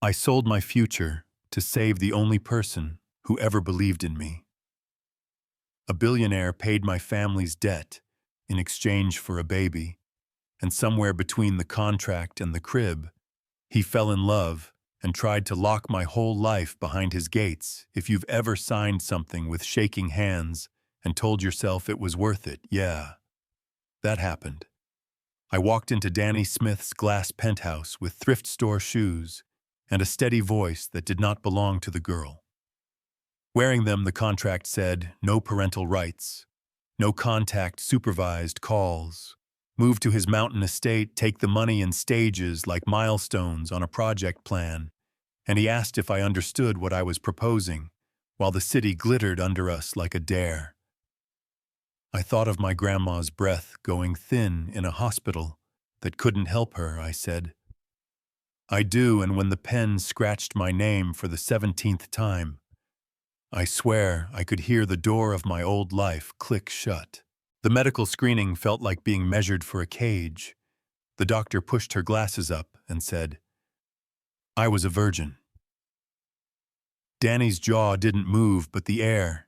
I sold my future to save the only person who ever believed in me. A billionaire paid my family's debt in exchange for a baby, and somewhere between the contract and the crib, he fell in love and tried to lock my whole life behind his gates. If you've ever signed something with shaking hands and told yourself it was worth it, yeah, that happened. I walked into Danny Smith's glass penthouse with thrift store shoes and a steady voice that did not belong to the girl. Wearing them, the contract said, no parental rights, no contact supervised calls, move to his mountain estate, take the money in stages like milestones on a project plan, and he asked if I understood what I was proposing, while the city glittered under us like a dare. I thought of my grandma's breath going thin in a hospital that couldn't help her, I said. I do, and when the pen scratched my name for the 17th time, I swear I could hear the door of my old life click shut. The medical screening felt like being measured for a cage. The doctor pushed her glasses up and said, I was a virgin. Danny's jaw didn't move, but the air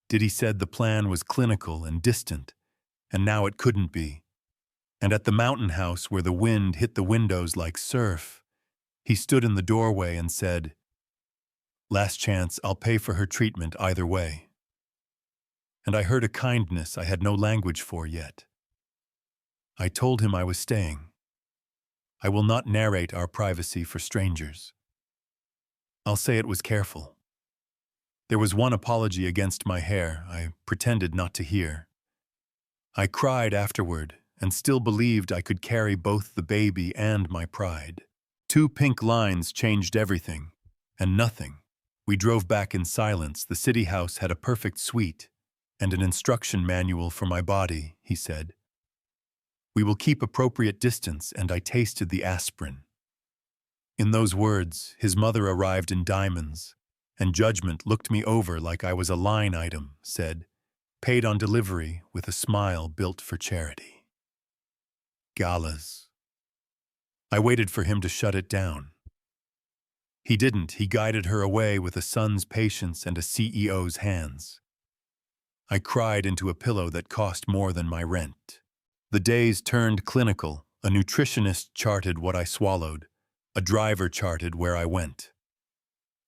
did. He said the plan was clinical and distant, and now it couldn't be. And at the mountain house where the wind hit the windows like surf, he stood in the doorway and said, last chance, I'll pay for her treatment either way. And I heard a kindness I had no language for yet. I told him I was staying. I will not narrate our privacy for strangers. I'll say it was careful. There was one apology against my hair I pretended not to hear. I cried afterward and still believed I could carry both the baby and my pride. 2 pink lines changed everything, and nothing. We drove back in silence. The city house had a perfect suite and an instruction manual for my body, he said. We will keep appropriate distance, and I tasted the aspirin. In those words, his mother arrived in diamonds, and judgment looked me over like I was a line item, said, paid on delivery with a smile built for charity. Galas. I waited for him to shut it down. He didn't. He guided her away with a son's patience and a CEO's hands. I cried into a pillow that cost more than my rent. The days turned clinical. A nutritionist charted what I swallowed. A driver charted where I went.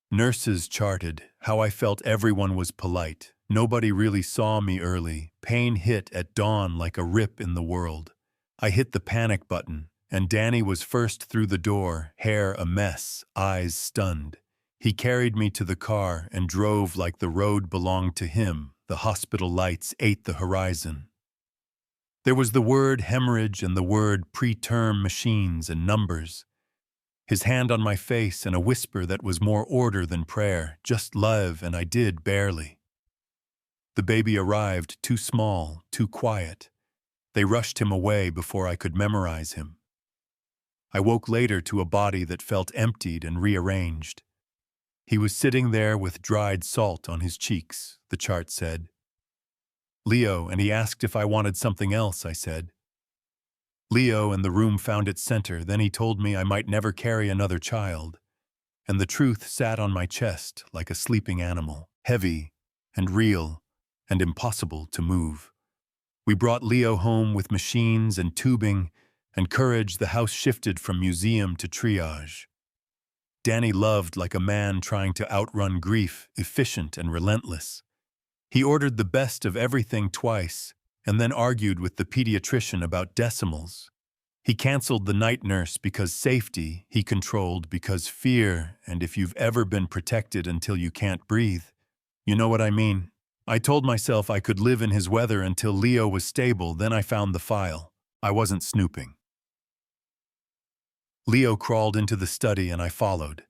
Nurses charted how I felt. Everyone was polite. Nobody really saw me early. Pain hit at dawn like a rip in the world. I hit the panic button, and Danny was first through the door, hair a mess, eyes stunned. He carried me to the car and drove like the road belonged to him. The hospital lights ate the horizon. There was the word hemorrhage and the word preterm machines and numbers. His hand on my face and a whisper that was more order than prayer, just love, and I did barely. The baby arrived, too small, too quiet. They rushed him away before I could memorize him. I woke later to a body that felt emptied and rearranged. He was sitting there with dried salt on his cheeks, the chart said. Leo, and he asked if I wanted something else, I said. Leo, and the room found its center. Then he told me I might never carry another child, and the truth sat on my chest like a sleeping animal, heavy and real and impossible to move. We brought Leo home with machines and tubing and courage. The house shifted from museum to triage. Danny loved like a man trying to outrun grief, efficient and relentless. He ordered the best of everything twice, and then argued with the pediatrician about decimals. He canceled the night nurse because safety, he controlled because fear, and if you've ever been protected until you can't breathe, you know what I mean. I told myself I could live in his weather until Leo was stable. Then I found the file. I wasn't snooping. Leo crawled into the study and I followed.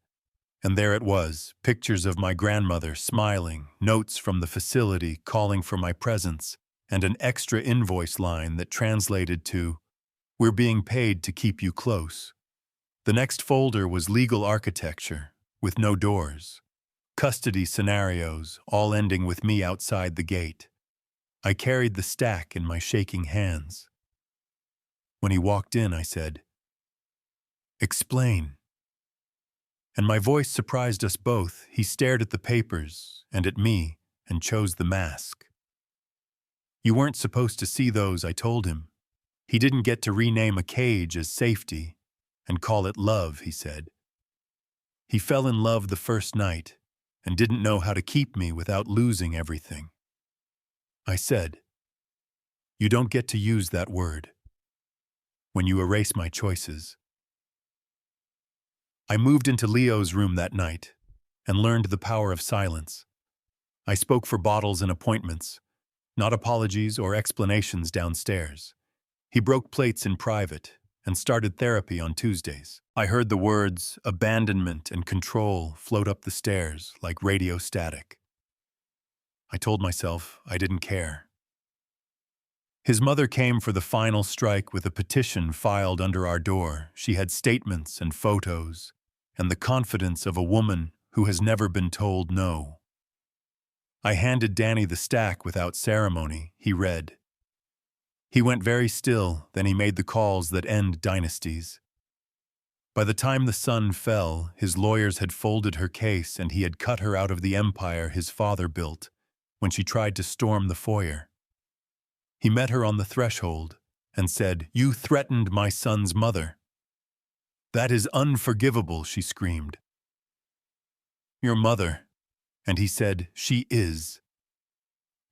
And there it was, pictures of my grandmother smiling, notes from the facility calling for my presence, and an extra invoice line that translated to, "We're being paid to keep you close." The next folder was legal architecture, with no doors. Custody scenarios, all ending with me outside the gate. I carried the stack in my shaking hands. When he walked in, I said, "Explain." And my voice surprised us both. He stared at the papers and at me and chose the mask. You weren't supposed to see those, I told him. He didn't get to rename a cage as safety and call it love, he said. He fell in love the first night and didn't know how to keep me without losing everything. I said, "You don't get to use that word when you erase my choices." I moved into Leo's room that night and learned the power of silence. I spoke for bottles and appointments, not apologies or explanations downstairs. He broke plates in private and started therapy on Tuesdays. I heard the words abandonment and control float up the stairs like radio static. I told myself I didn't care. His mother came for the final strike with a petition filed under our door. She had statements and photos and the confidence of a woman who has never been told no. I handed Danny the stack without ceremony. He read. He went very still, then he made the calls that end dynasties. By the time the sun fell, his lawyers had folded her case and he had cut her out of the empire his father built when she tried to storm the foyer. He met her on the threshold and said, "You threatened my son's mother." "That is unforgivable," she screamed. "Your mother." And he said, "She is."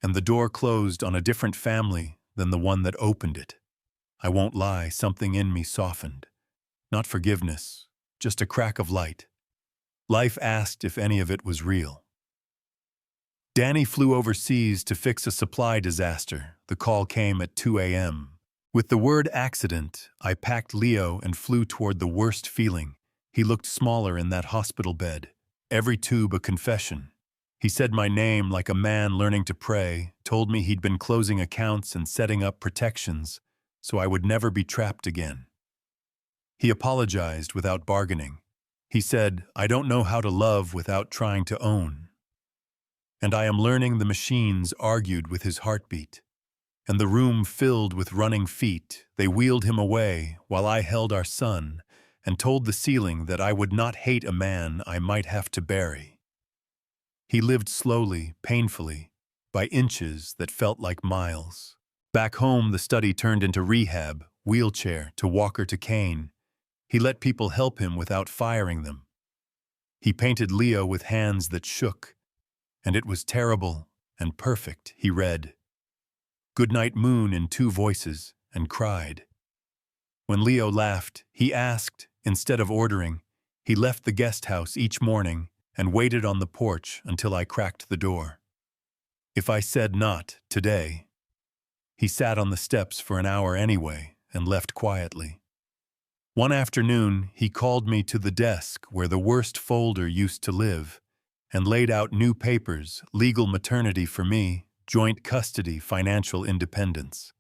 And the door closed on a different family than the one that opened it. I won't lie, something in me softened. Not forgiveness, just a crack of light. Life asked if any of it was real. Danny flew overseas to fix a supply disaster. The call came at 2 a.m. With the word accident, I packed Leo and flew toward the worst feeling. He looked smaller in that hospital bed, every tube a confession. He said my name like a man learning to pray, told me he'd been closing accounts and setting up protections so I would never be trapped again. He apologized without bargaining. He said, "I don't know how to love without trying to own." And I am learning the machines argued with his heartbeat. And the room filled with running feet. They wheeled him away while I held our son and told the ceiling that I would not hate a man I might have to bury. He lived slowly, painfully, by inches that felt like miles. Back home, the study turned into rehab, wheelchair to walker to cane. He let people help him without firing them. He painted Leo with hands that shook, and it was terrible and perfect, he read. "Goodnight Moon" in 2 voices, and cried. When Leo laughed, he asked, instead of ordering. He left the guest house each morning and waited on the porch until I cracked the door. If I said not today, he sat on the steps for an hour anyway and left quietly. One afternoon, he called me to the desk where the worst folder used to live and laid out new papers, legal maternity for me, joint custody, financial independence.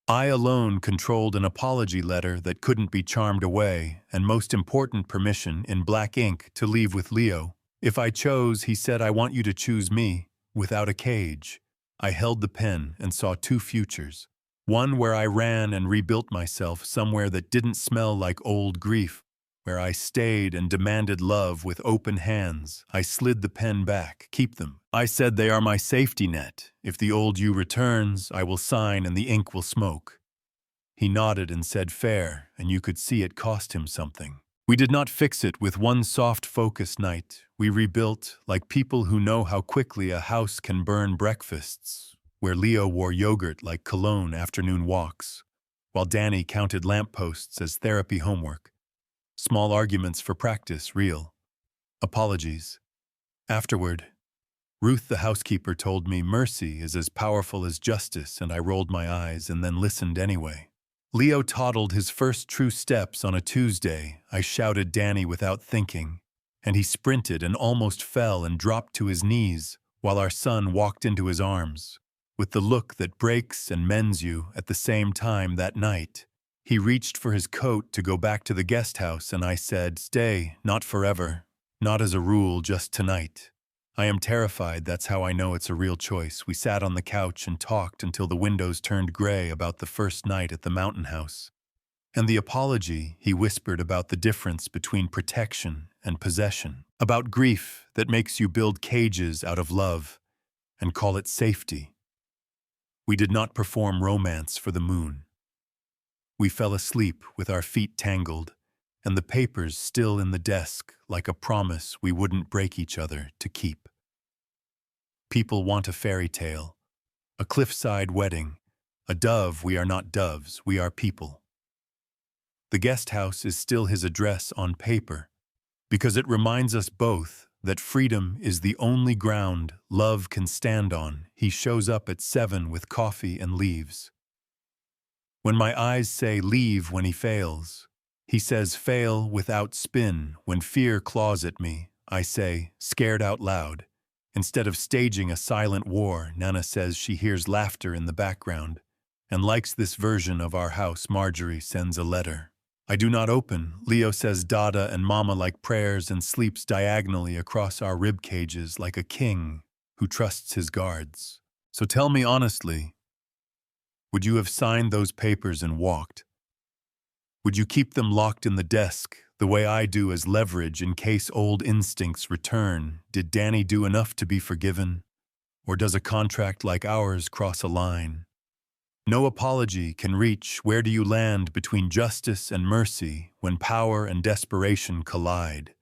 I alone controlled an apology letter that couldn't be charmed away, and most important, permission in black ink to leave with Leo. If I chose, he said, "I want you to choose me, without a cage." I held the pen and saw 2 futures. One where I ran and rebuilt myself, somewhere that didn't smell like old grief, where I stayed and demanded love with open hands. I slid the pen back. "Keep them." I said, "They are my safety net. If the old you returns, I will sign and the ink will smoke." He nodded and said, "Fair," and you could see it cost him something. We did not fix it with one soft focus night. We rebuilt like people who know how quickly a house can burn. Breakfasts, where Leo wore yogurt like cologne afternoon walks, while Danny counted lampposts as therapy homework. Small arguments for practice, real. Apologies. Afterward, Ruth the housekeeper told me mercy is as powerful as justice, and I rolled my eyes and then listened anyway. Leo toddled his first true steps on a Tuesday. I shouted Danny without thinking, and he sprinted and almost fell and dropped to his knees while our son walked into his arms. With the look that breaks and mends you at the same time that night, he reached for his coat to go back to the guest house, and I said, "Stay, not forever, not as a rule, just tonight." I am terrified, that's how I know it's a real choice. We sat on the couch and talked until the windows turned gray about the first night at the mountain house. And the apology, he whispered about the difference between protection and possession, about grief that makes you build cages out of love and call it safety. We did not perform romance for the moon. We fell asleep with our feet tangled and the papers still in the desk like a promise we wouldn't break each other to keep. People want a fairy tale, a cliffside wedding, a dove. We are not doves, we are people. The guest house is still his address on paper, because it reminds us both that freedom is the only ground love can stand on. He shows up at 7 with coffee and leaves. When my eyes say leave when he fails, he says fail without spin. When fear claws at me, I say, scared out loud. Instead of staging a silent war, Nana says she hears laughter in the background and likes this version of our house. Marjorie sends a letter. I do not open. Leo says Dada and Mama like prayers and sleeps diagonally across our rib cages like a king who trusts his guards. So tell me honestly, would you have signed those papers and walked? Would you keep them locked in the desk the way I do as leverage in case old instincts return? Did Danny do enough to be forgiven? Or does a contract like ours cross a line? No apology can reach. Where do you land between justice and mercy when power and desperation collide?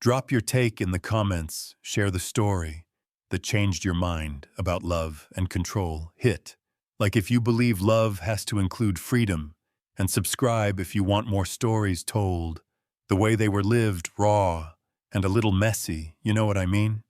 Drop your take in the comments. Share the story that changed your mind about love and control. Hit like if you believe love has to include freedom, and subscribe if you want more stories told the way they were lived, raw and a little messy. You know what I mean?